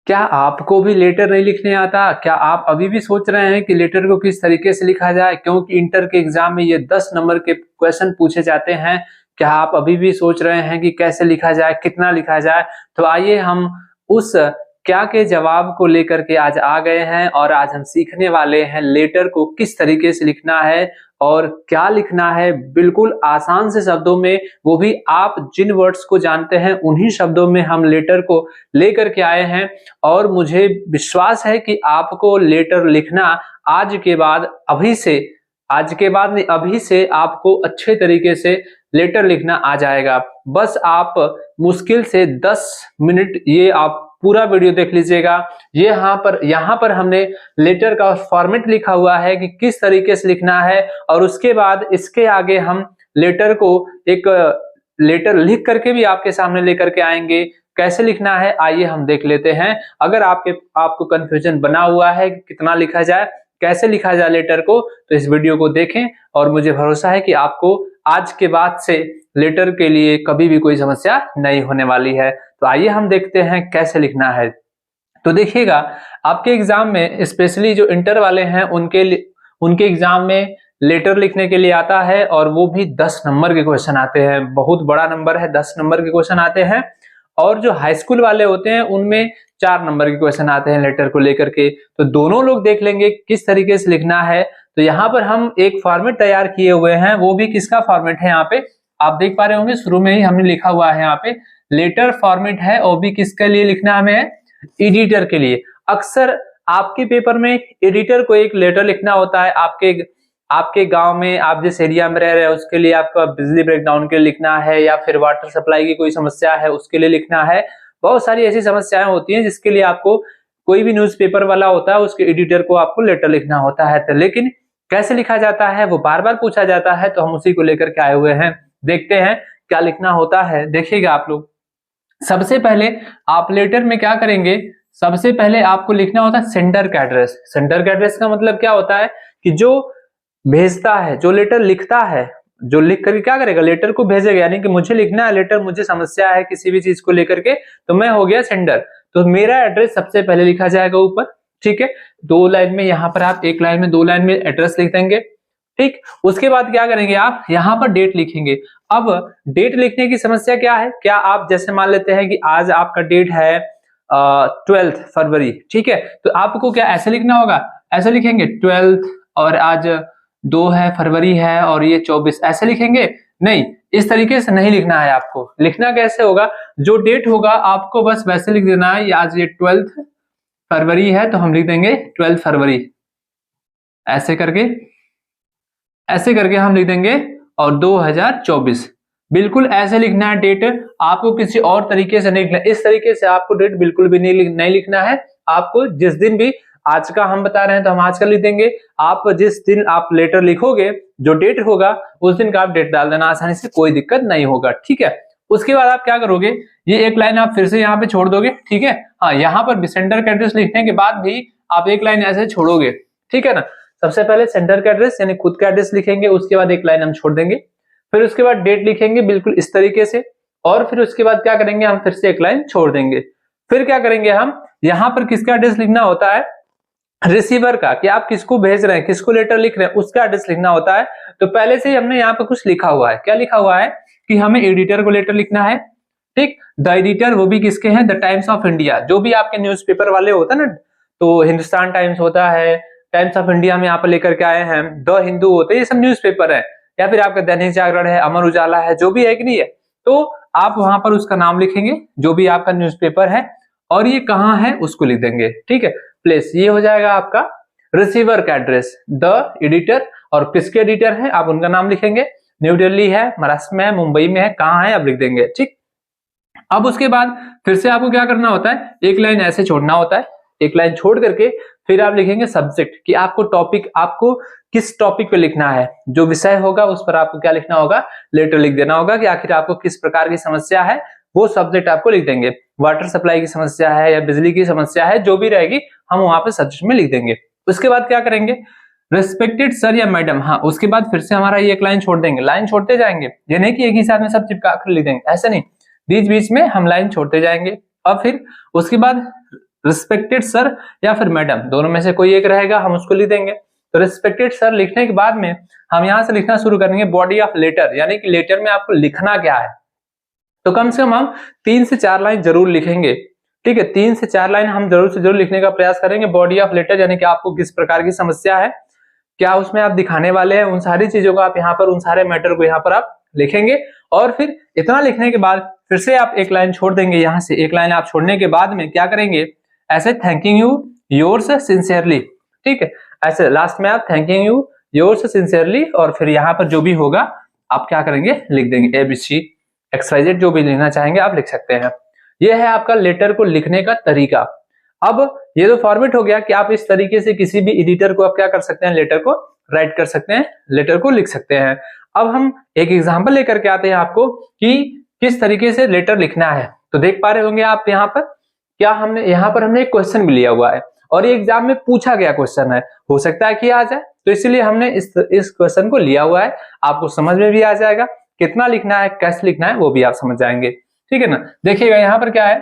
क्या आपको भी लेटर नहीं लिखने आता? क्या आप अभी भी सोच रहे हैं कि लेटर को किस तरीके से लिखा जाए? क्योंकि इंटर के एग्जाम में ये 10 नंबर के क्वेश्चन पूछे जाते हैं। क्या आप अभी भी सोच रहे हैं कि कैसे लिखा जाए, कितना लिखा जाए? तो आइए हम उस क्या के जवाब को लेकर के आज आ गए हैं और आज हम सीखने वाले हैं लेटर को किस तरीके से लिखना है और क्या लिखना है, बिल्कुल आसान से शब्दों में, वो भी आप जिन वर्ड्स को जानते हैं उन्हीं शब्दों में हम लेटर को लेकर के आए हैं। और मुझे विश्वास है कि आपको लेटर लिखना आज के बाद अभी से आज के बाद नहीं अभी से आपको अच्छे तरीके से लेटर लिखना आ जाएगा। बस आप मुश्किल से 10 मिनट ये आप पूरा वीडियो देख लीजिएगा। ये यहाँ पर हमने लेटर का फॉर्मेट लिखा हुआ है कि किस तरीके से लिखना है और उसके बाद इसके आगे हम लेटर को एक लेटर लिख करके भी आपके सामने लेकर के आएंगे। कैसे लिखना है आइए हम देख लेते हैं। अगर आपको कंफ्यूजन बना हुआ है कि कितना लिखा जाए, कैसे लिखा जाए लेटर को, तो इस वीडियो को देखें और मुझे भरोसा है कि आपको आज के बाद से लेटर के लिए कभी भी कोई समस्या नहीं होने वाली है। तो आइए हम देखते हैं कैसे लिखना है। तो देखिएगा, आपके एग्जाम में स्पेशली जो इंटर वाले हैं उनके एग्जाम में लेटर लिखने के लिए आता है और वो भी 10 नंबर के क्वेश्चन आते हैं। बहुत बड़ा नंबर है, 10 नंबर के क्वेश्चन आते हैं। और जो हाई स्कूल वाले होते हैं उनमें 4 नंबर के क्वेश्चन आते हैं लेटर को लेकर के। तो दोनों लोग देख लेंगे किस तरीके से लिखना है। तो यहाँ पर हम एक फॉर्मेट तैयार किए हुए हैं, वो भी किसका फॉर्मेट है, यहाँ पे आप देख पा रहे होंगे शुरू में ही हमने लिखा हुआ है यहाँ पे लेटर फॉर्मेट है। और भी किसके लिए लिखना हमें है, एडिटर के लिए। अक्सर आपके पेपर में एडिटर को एक लेटर लिखना होता है। आपके गांव में आप जिस एरिया में रह रहे हैं उसके लिए आपका बिजली ब्रेकडाउन के लिए लिखना है, या फिर वाटर सप्लाई की कोई समस्या है उसके लिए लिखना है। बहुत सारी ऐसी समस्याएं होती हैं जिसके लिए आपको कोई भी न्यूज़पेपर वाला होता है उसके एडिटर को आपको लेटर लिखना होता है। तो लेकिन कैसे लिखा जाता है वो बार बार पूछा जाता है, तो हम उसी को लेकर के आए हुए हैं। देखते हैं क्या लिखना होता है। देखिएगा आप लोग, सबसे पहले आप लेटर में क्या करेंगे, सबसे पहले आपको लिखना होता है सेंडर का एड्रेस। सेंडर का एड्रेस का मतलब क्या होता है कि जो भेजता है, जो लेटर लिखता है, जो लिख करके क्या करेगा, लेटर को भेजेगा। यानी कि मुझे लिखना है लेटर, मुझे समस्या है किसी भी चीज को लेकर के, तो मैं हो गया सेंडर। तो मेरा एड्रेस सबसे पहले लिखा जाएगा ऊपर, ठीक है। 2 लाइन में, यहाँ पर आप 1 लाइन में 2 लाइन में एड्रेस लिख देंगे, ठीक। उसके बाद क्या करेंगे, आप यहाँ पर डेट लिखेंगे। अब डेट लिखने की समस्या क्या है, क्या आप जैसे मान लेते हैं कि आज आपका डेट है 12 फरवरी, ठीक है। तो आपको क्या ऐसे लिखना होगा, ऐसे लिखेंगे 12 और आज 2 है फरवरी है और ये 24, ऐसे लिखेंगे? नहीं, इस तरीके से नहीं लिखना है। आपको लिखना कैसे होगा, जो डेट होगा आपको बस वैसे लिख देना है। आज ये 12 फरवरी है तो हम लिख देंगे 12 फरवरी, ऐसे करके हम लिख देंगे और 2024, बिल्कुल ऐसे लिखना है डेट। आपको किसी और तरीके से नहीं लिखना, इस तरीके से आपको डेट बिल्कुल भी नहीं लिखना है। आपको जिस दिन भी, आज का हम बता रहे हैं तो हम आज का लिख देंगे। आप जिस दिन आप लेटर लिखोगे, जो डेट होगा उस दिन का आप डेट डाल देना आसानी से, कोई दिक्कत नहीं होगा, ठीक है। उसके बाद आप क्या करोगे, ये 1 लाइन आप फिर से यहाँ पे छोड़ दोगे, ठीक है। हाँ, यहाँ पर सेंडर का एड्रेस लिखने के बाद भी आप 1 लाइन ऐसे छोड़ोगे, ठीक है ना। सबसे पहले सेंडर का एड्रेस यानी खुद का एड्रेस लिखेंगे, उसके बाद 1 लाइन हम छोड़ देंगे, फिर उसके बाद डेट लिखेंगे बिल्कुल इस तरीके से, और फिर उसके बाद क्या करेंगे, हम फिर से 1 लाइन छोड़ देंगे। फिर क्या करेंगे, हम यहाँ पर किसका एड्रेस लिखना होता है, रिसीवर का, कि आप किसको भेज रहे हैं, किसको लेटर लिख रहे हैं, उसका एड्रेस लिखना होता है। तो पहले से ही हमने यहाँ पर कुछ लिखा हुआ है। क्या लिखा हुआ है कि हमें एडिटर को लेटर लिखना है, ठीक। द एडिटर, वो भी किसके हैं, द टाइम्स ऑफ इंडिया। जो भी आपके न्यूज़पेपर वाले होता है ना, तो हिंदुस्तान टाइम्स होता है, टाइम्स ऑफ इंडिया में यहाँ पर लेकर के आए हैं, द हिंदू होते हैं, ये सब न्यूज़पेपर है, या फिर आपका दैनिक जागरण है, अमर उजाला है, जो भी है कि नहीं है। तो आप वहां पर उसका नाम लिखेंगे, जो भी आपका न्यूज़पेपर है, और ये कहाँ है उसको लिख देंगे, ठीक है। प्लेस, ये हो जाएगा आपका रिसीवर का एड्रेस, द एडिटर, और किसके एडिटर है आप उनका नाम लिखेंगे। न्यू दिल्ली है, महाराष्ट्र में है, मुंबई में है, कहाँ है आप लिख देंगे, ठीक। अब उसके बाद फिर से आपको क्या करना होता है, 1 लाइन ऐसे छोड़ना होता है। 1 लाइन छोड़ करके फिर आप लिखेंगे सब्जेक्ट, कि आपको टॉपिक, आपको किस टॉपिक पे लिखना है, जो विषय होगा उस पर आपको क्या लिखना होगा, लेटर लिख देना होगा, कि आखिर आपको किस प्रकार की समस्या है, वो सब्जेक्ट आपको लिख देंगे। वाटर सप्लाई की समस्या है या बिजली की समस्या है, जो भी रहेगी हम वहां पे सब्जेक्ट में लिख देंगे। उसके बाद क्या करेंगे, रेस्पेक्टेड सर या मैडम, हाँ, उसके बाद फिर से हमारा ये 1 लाइन छोड़ देंगे। लाइन छोड़ते जाएंगे, ये नहीं कि एक ही साथ में सब चिपका कर लिख देंगे, ऐसा नहीं, बीच बीच में हम लाइन छोड़ते जाएंगे। और फिर उसके बाद रिस्पेक्टेड सर या फिर मैडम, दोनों में से कोई एक रहेगा, हम उसको लिख देंगे। तो रिस्पेक्टेड सर लिखने के बाद में हम यहाँ से लिखना शुरू करेंगे बॉडी ऑफ लेटर, यानी कि लेटर में आपको लिखना क्या है। तो कम से कम हम 3 से 4 लाइन जरूर लिखेंगे, ठीक है। 3 से 4 लाइन हम जरूर से जरूर लिखने का प्रयास करेंगे बॉडी ऑफ लेटर, यानी कि आपको किस प्रकार की समस्या है, क्या उसमें आप दिखाने वाले हैं, उन सारी चीजों को आप यहाँ पर, उन सारे मैटर को यहाँ पर आप लिखेंगे। और फिर इतना लिखने के बाद फिर से आप एक लाइन छोड़ देंगे, यहाँ से एक लाइन आप छोड़ने के बाद में क्या करेंगे, ऐसे थैंकिंग यू योर्स सिंसियरली, ठीक है, ऐसे लास्ट में आप थैंकिंग यू योर्स सिंसियरली, और फिर यहाँ पर जो भी होगा आप क्या करेंगे, लिख देंगे ABC XYZ, जो भी लिखना चाहेंगे आप लिख सकते हैं। ये है आपका लेटर को लिखने का तरीका। अब ये तो फॉर्मेट हो गया कि आप इस तरीके से किसी भी एडिटर को आप क्या कर सकते हैं, लेटर को राइट कर सकते हैं, लेटर को लिख सकते हैं। अब हम एक एग्जांपल लेकर के आते हैं आपको कि किस तरीके से लेटर लिखना है। तो देख पा रहे होंगे आप यहाँ पर, क्या हमने यहाँ पर हमने एक क्वेश्चन भी लिया हुआ है और ये एग्जाम में पूछा गया क्वेश्चन है, हो सकता है कि आ जाए, तो इसीलिए हमने इस क्वेश्चन को लिया हुआ है। आपको समझ में भी आ जाएगा, कितना लिखना है, कैसे लिखना है, वो भी आप समझ जाएंगे, ठीक है ना। देखिएगा यहाँ पर क्या है,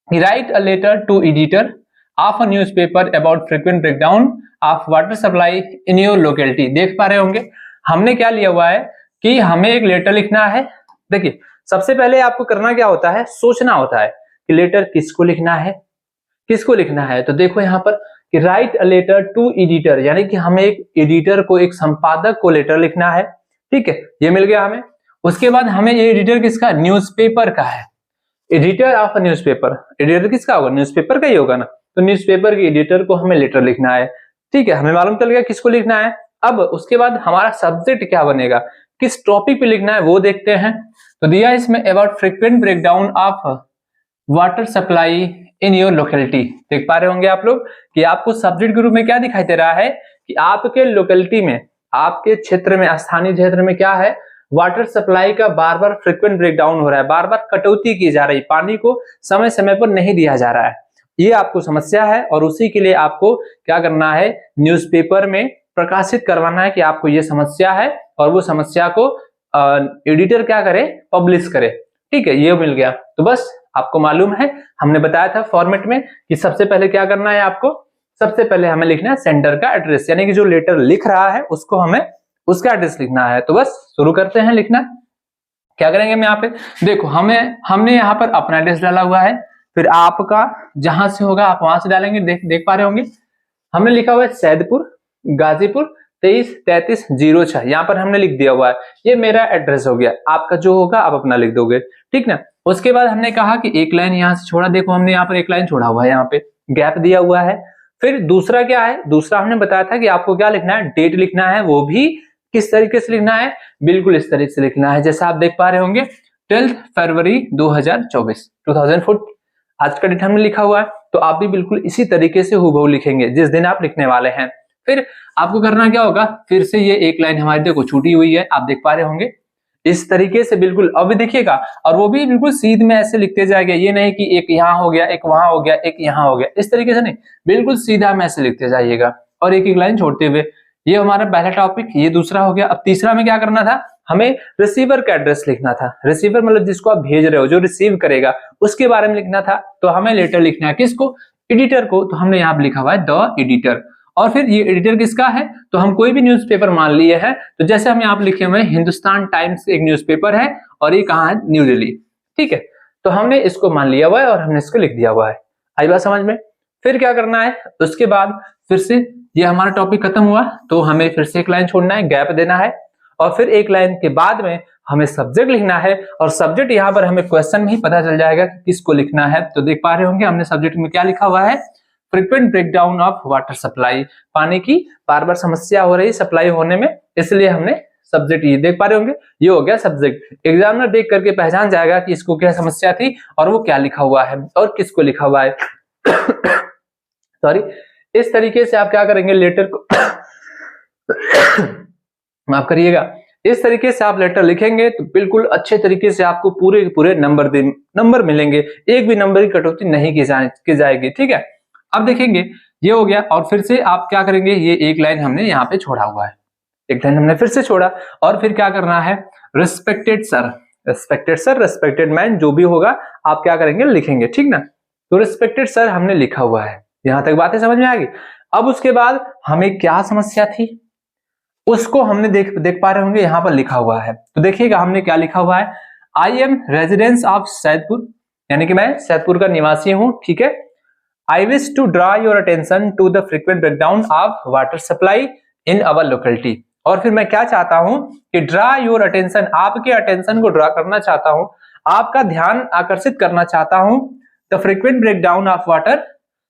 write a letter to editor of a newspaper about frequent breakdown of water supply in your locality. देख पा रहे होंगे हमने क्या लिया हुआ है कि हमें एक लेटर लिखना है। देखिए सबसे पहले आपको करना क्या होता है, सोचना होता है कि लेटर किसको लिखना है, किसको लिखना है। तो देखो यहाँ पर कि write a letter to editor, यानी कि हमें एक एडिटर को, एक संपादक को लेटर लिखना है, ठीक है, ये मिल गया हमें। उसके बाद हमें ये एडिटर किसका, न्यूज़पेपर का है, editor of a newspaper, editor किसका होगा, न्यूज़पेपर का ही होगा ना। तो न्यूज़पेपर के एडिटर को हमें लेटर लिखना है, ठीक है, हमें मालूम चल गया किसको लिखना है। अब उसके बाद हमारा सब्जेक्ट क्या बनेगा, किस टॉपिक पे लिखना है वो देखते हैं। तो दिया इसमें about frequent breakdown of water supply in your locality. देख पा रहे होंगे आप लोग कि आपको सब्जेक्ट के रूप में क्या दिखाई दे रहा है कि आपके लोकेलिटी में, आपके क्षेत्र में, स्थानीय क्षेत्र में क्या है, वाटर सप्लाई का बार बार फ्रीक्वेंट ब्रेकडाउन हो रहा है, बार बार कटौती की जा रही, पानी को समय समय पर नहीं दिया जा रहा है, ये आपको समस्या है। और उसी के लिए आपको क्या करना है, न्यूज़पेपर में प्रकाशित करवाना है कि आपको ये समस्या है, और वो समस्या को एडिटर क्या करे, पब्लिश करे, ठीक है, ये मिल गया। तो बस आपको मालूम है, हमने बताया था फॉर्मेट में कि सबसे पहले क्या करना है आपको, सबसे पहले हमें लिखना है सेंडर का एड्रेस, यानी कि जो लेटर लिख रहा है उसको हमें उसका एड्रेस लिखना है। तो बस शुरू करते हैं लिखना। क्या करेंगे हम यहाँ पे, देखो हमने यहाँ पर अपना एड्रेस डाला हुआ है, फिर आपका जहां से होगा आप वहां से डालेंगे। देख पा रहे होंगे हमने लिखा हुआ है सैदपुर गाजीपुर 233306, यहाँ पर हमने लिख दिया हुआ है, ये मेरा एड्रेस हो गया। आपका जो होगा आप अपना लिख दोगे, ठीक ना। उसके बाद हमने कहा कि एक लाइन यहाँ से छोड़ा, देखो हमने यहाँ पर एक लाइन छोड़ा हुआ है, यहाँ पे गैप दिया हुआ है। फिर दूसरा क्या है, दूसरा हमने बताया था कि आपको क्या लिखना है, डेट लिखना है, वो भी किस तरीके से लिखना है, बिल्कुल इस तरीके से लिखना है जैसा आप देख पा रहे होंगे 12 फरवरी 2024 आज का डेट हमने लिखा हुआ है। तो आप भी बिल्कुल इसी तरीके से हूबहू लिखेंगे जिस दिन आप लिखने वाले हैं। फिर आपको करना क्या होगा, फिर से ये एक लाइन हमारी देखो छूटी हुई है, आप देख पा रहे होंगे इस तरीके से बिल्कुल अब देखिएगा, और वो भी बिल्कुल सीध में ऐसे लिखते जाएगा, ये नहीं कि एक यहाँ हो गया, एक वहां हो गया, एक यहाँ हो गया, इस तरीके से नहीं, बिल्कुल सीधा में ऐसे लिखते जाइएगा और एक एक लाइन छोड़ते हुए। ये हमारा पहला टॉपिक, ये दूसरा हो गया। अब तीसरा में क्या करना था, हमें रिसीवर का एड्रेस लिखना था। रिसीवर मतलब जिसको आप भेज रहे हो, जो रिसीव करेगा उसके बारे में लिखना था। तो हमें लेटर लिखना है किसको, एडिटर को। तो हमने यहाँ लिखा हुआ है द एडिटर। और फिर ये एडिटर किसका है, तो हम कोई भी न्यूज़पेपर मान लिए हैं। तो जैसे हम यहाँ लिखे हुए हैं हिंदुस्तान टाइम्स एक न्यूज़पेपर है और ये कहाँ है, न्यू दिल्ली, ठीक है। तो हमने इसको मान लिया हुआ है और हमने इसको लिख दिया हुआ है। आई बात समझ में। फिर क्या करना है, उसके बाद फिर से ये हमारा टॉपिक खत्म हुआ, तो हमें फिर से एक लाइन छोड़ना है, गैप देना है, और फिर एक लाइन के बाद में हमें सब्जेक्ट लिखना है। और सब्जेक्ट यहाँ पर हमें क्वेश्चन में ही पता चल जाएगा कि किसको लिखना है। तो देख पा रहे होंगे हमने सब्जेक्ट में क्या लिखा हुआ है, frequent breakdown of water supply, पानी की बार बार समस्या हो रही सप्लाई होने में, इसलिए हमने सब्जेक्ट ये देख पा रहे होंगे, ये हो गया सब्जेक्ट। एग्जामिनर देख करके पहचान जाएगा कि इसको क्या समस्या थी और वो क्या लिखा हुआ है और किसको लिखा हुआ है। सॉरी, इस तरीके से आप क्या करेंगे, लेटर को माफ करिएगा, इस तरीके से आप लेटर लिखेंगे तो बिल्कुल अच्छे तरीके से आपको पूरे पूरे नंबर मिलेंगे, एक भी नंबर की कटौती नहीं की जाएगी, ठीक है। अब देखेंगे ये हो गया, और फिर से आप क्या करेंगे, ये एक लाइन हमने यहाँ पे छोड़ा हुआ है, एक लाइन हमने फिर से छोड़ा, और फिर क्या करना है, respected sir, respected sir, respected man, जो भी होगा आप क्या करेंगे, लिखेंगे, ठीक ना। तो रिस्पेक्टेड सर हमने लिखा हुआ है, यहां तक बातें समझ में आ गई। अब उसके बाद हमें क्या समस्या थी उसको हमने देख पा रहे होंगे, यहां पर लिखा हुआ है। तो देखिएगा हमने क्या लिखा हुआ है, I am residence of Saidpur, यानी कि मैं सैदपुर का निवासी हूं, ठीक है। I wish to draw your attention to the frequent breakdown of water supply in our locality. और फिर मैं क्या चाहता हूं कि ड्रा योर अटेंशन, आपके अटेंशन को ड्रा करना चाहता हूं, आपका ध्यान आकर्षित करना चाहता हूं the frequent breakdown of water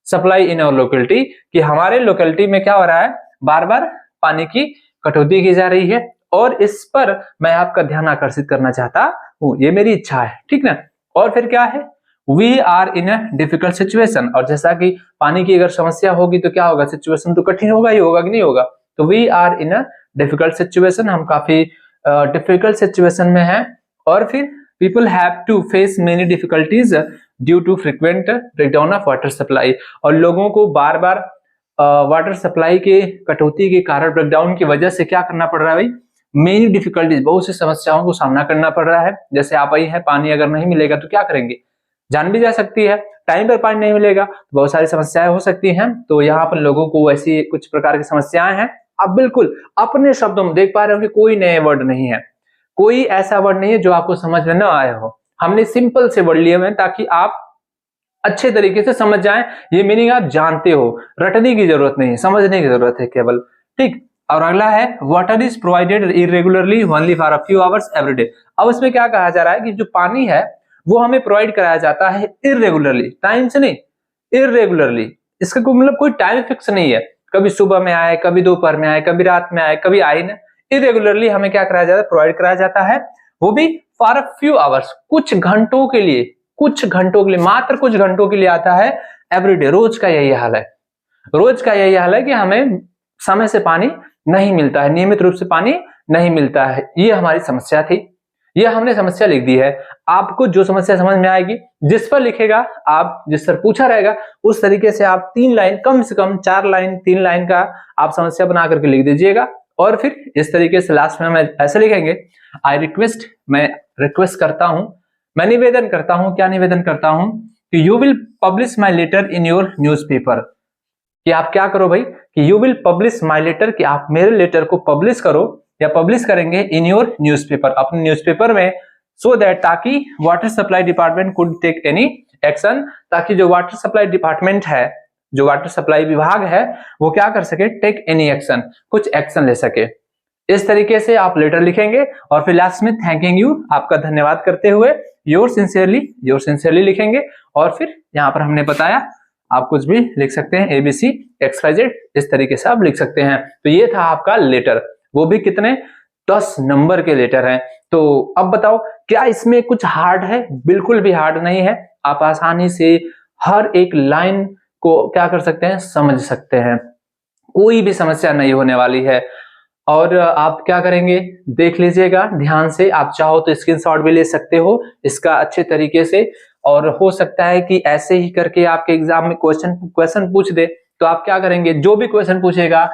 supply in our locality, कि हमारे लोकेलिटी में क्या हो रहा है, बार बार पानी की कटौती की जा रही है और इस पर मैं आपका ध्यान आकर्षित करना चाहता हूं, ये मेरी इच्छा है, ठीक ना। और फिर क्या है, we are in a difficult situation, और जैसा कि पानी की अगर समस्या होगी तो क्या होगा, सिचुएशन तो कठिन होगा ही होगा कि नहीं होगा। तो we are in a difficult situation, हम काफी डिफिकल्ट सिचुएशन में हैं। और फिर people have to face many difficulties due to frequent breakdown of water supply, और लोगों को बार बार वाटर सप्लाई के कटौती के कारण, ब्रेकडाउन की वजह से क्या करना पड़ रहा है भाई, मेनी डिफिकल्टीज, बहुत सी समस्याओं को सामना करना पड़ रहा है। जैसे आप आई है, पानी अगर नहीं मिलेगा तो क्या करेंगे, जान भी जा सकती है, टाइम पर पानी नहीं मिलेगा तो बहुत सारी समस्याएं हो सकती हैं। तो यहाँ पर लोगों को ऐसी कुछ प्रकार की समस्याएं हैं। आप बिल्कुल अपने शब्दों में देख पा रहे हो कि कोई नए वर्ड नहीं है, कोई ऐसा वर्ड नहीं है जो आपको समझ में न आया हो। हमने सिंपल से वर्ड लिए हुए हैं ताकि आप अच्छे तरीके से समझ जाएं, ये मीनिंग आप जानते हो, रटने की जरूरत नहीं है, समझने की जरूरत है केवल, ठीक। और अगला है water is provided irregularly only for a few hours every day. अब इसमें क्या कहा जा रहा है कि जो पानी है वो हमें प्रोवाइड कराया जाता है इरेगुलरली, टाइम से नहीं, इरेगुलरली। इसका कोई मतलब कोई टाइम फिक्स नहीं है, कभी सुबह में आए, कभी दोपहर में आए, कभी रात में आए, कभी आए ना, इरेगुलरली हमें क्या कराया जाता है, प्रोवाइड कराया जाता है, वो भी फॉर अ फ्यू आवर्स, कुछ घंटों के लिए, कुछ घंटों के लिए, मात्र कुछ घंटों के लिए आता है एवरीडे। रोज का यही हाल है, रोज का यही हाल है कि हमें समय से पानी नहीं मिलता है, नियमित रूप से पानी नहीं मिलता है। ये हमारी समस्या थी, ये हमने समस्या लिख दी है। आपको जो समस्या समझ में आएगी, जिस पर लिखेगा आप, जिस पर पूछा रहेगा उस तरीके से आप 3 लाइन, कम से कम 4 लाइन, 3 लाइन का आप समस्या बना करके लिख दीजिएगा। और फिर इस तरीके से लास्ट में हम ऐसे लिखेंगे, आई रिक्वेस्ट, मैं रिक्वेस्ट करता हूं, मैं निवेदन करता हूं, क्या निवेदन करता हूं कि you will publish my letter in your newspaper, कि आप क्या करो भाई, कि you will publish my letter, कि आप मेरे लेटर को पब्लिश करो या पब्लिश करेंगे इन योर न्यूज़पेपर, अपने न्यूज़पेपर में, सो दैट, ताकि water supply department could take any action, ताकि जो वाटर सप्लाई डिपार्टमेंट है, जो वाटर सप्लाई विभाग है, वो क्या कर सके, टेक एनी एक्शन, कुछ एक्शन ले सके। इस तरीके से आप लेटर लिखेंगे और फिर लास्ट में थैंकिंग यू, आपका धन्यवाद करते हुए योर सिंसियरली लिखेंगे। और फिर यहाँ पर हमने बताया आप कुछ भी लिख सकते हैं, ABC XYZ, इस तरीके से आप लिख सकते हैं। तो ये था आपका लेटर, वो भी कितने, 10 नंबर के लेटर हैं। तो अब बताओ क्या इसमें कुछ हार्ड है? बिल्कुल भी हार्ड नहीं है, आप आसानी से हर एक लाइन को क्या कर सकते हैं, समझ सकते हैं, कोई भी समस्या नहीं होने वाली है। और आप क्या करेंगे, देख लीजिएगा ध्यान से, आप चाहो तो स्क्रीनशॉट भी ले सकते हो इसका अच्छे तरीके से, और हो सकता है कि ऐसे ही करके आपके एग्जाम में क्वेश्चन पूछ दे, तो आप क्या करेंगे, जो भी क्वेश्चन पूछेगा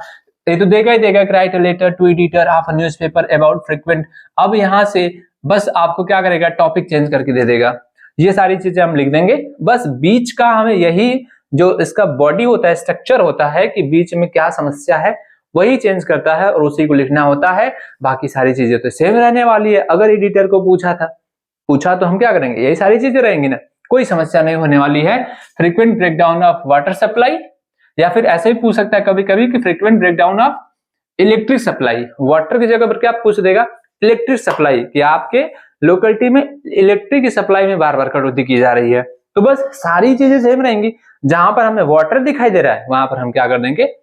ये तो देगा ही देगा, write a letter to editor of a newspaper about frequent. अब यहाँ से बस आपको क्या करेगा, टॉपिक चेंज करके दे देगा, ये सारी चीजें हम लिख देंगे। बस बीच का हमें यही जो इसका बॉडी होता है, स्ट्रक्चर होता है कि बीच में क्या समस्या है, वही चेंज करता है और उसी को लिखना होता है, बाकी सारी चीजें तो सेम रहने वाली है। अगर एडिटर को पूछा तो हम क्या करेंगे, यही सारी चीजें रहेंगी ना, कोई समस्या नहीं होने वाली है। Frequent breakdown of water supply, या फिर ऐसे भी पूछ सकता है कभी कभी कि frequent breakdown of electric supply, water की जगह पर क्या पूछ देगा, इलेक्ट्रिक सप्लाई, कि आपके लोकेलिटी में इलेक्ट्रिक की सप्लाई में बार बार कटौती की जा रही है। तो बस सारी चीजें सेम रहेंगी, जहां पर हमें वाटर दिखाई दे रहा है वहां पर हम क्या कर देंगे,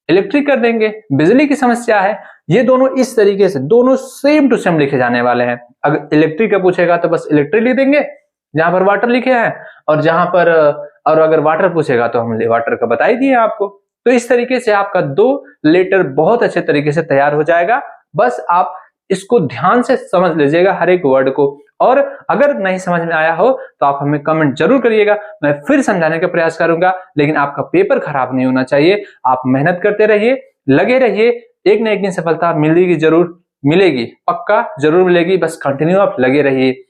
इलेक्ट्रिक कर देंगे। बिजली की समस्या है, ये दोनों इस तरीके से दोनों सेम टू सेम लिखे जाने वाले हैं। अगर इलेक्ट्रिक का पूछेगा तो बस इलेक्ट्रिक लिख देंगे जहां पर वाटर लिखे हैं, और जहां पर और अगर वाटर पूछेगा तो हम वाटर का बता ही दिए आपको। तो इस तरीके से आपका 2 लेटर बहुत अच्छे तरीके से तैयार हो जाएगा। बस आप इसको ध्यान से समझ लीजिएगा हर एक वर्ड को, और अगर नहीं समझ में आया हो तो आप हमें कमेंट जरूर करिएगा, मैं फिर समझाने का प्रयास करूंगा। लेकिन आपका पेपर खराब नहीं होना चाहिए, आप मेहनत करते रहिए, लगे रहिए, एक न एक दिन सफलता मिलेगी, जरूर मिलेगी, पक्का जरूर मिलेगी, बस कंटिन्यू आप लगे रहिए।